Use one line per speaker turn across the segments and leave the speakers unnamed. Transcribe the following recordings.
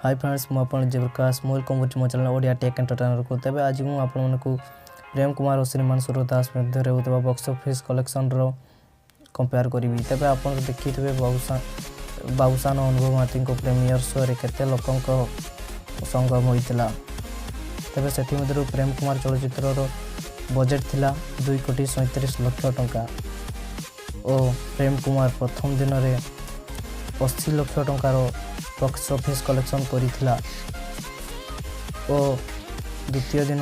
Hi friends मुझे जयप्रकाश मोल कम्बुच मो channel Odia take entertainer को तेज आज मुझे प्रेम कुमार और श्रीमान सूरदास मध्य होता बॉक्स ऑफिस कलेक्शन कंपेयर करी तेज आप देखी थे बाबूसान अनुभव महाती प्रीमियर शो रे केते लोकों संगम होता तेज से प्रेम कुमार चलचित्र बजेट थिला 2,37,00,000 टंका और प्रेम कुमार प्रथम दिन में 80 लाख टंकार बॉक्स ऑफिस कलेक्शन करिथिला और द्वितीय दिन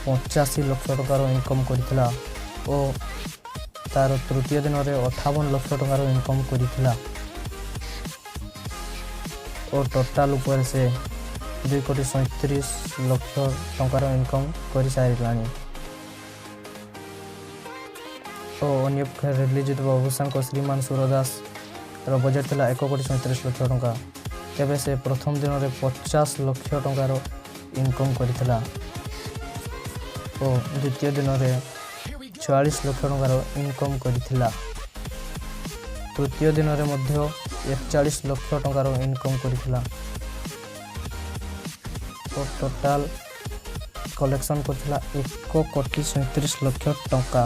85 लाख टंकार इनकम करिथिला और तार तृतीय दिन में 58 लाख टंकार इनकम करिथिला और टोटाल ऊपर से 2,37,00,000 टंकार इनकम कर सारी और अन्य रिलीज बाबूसान को श्रीमान सूरदास बजेट था 1,37,00,000 टंका तेज से प्रथम दिन में 50 लाख टंकार इनकम करिथिला और द्वितीय दिन में 46 लाख टंकार इनकम करिथिला तृतीय दिन में 41 लाख टंकार इनकम करिथिला और टोटाल कलेक्शन करथिला 1,37,00,000 टंका।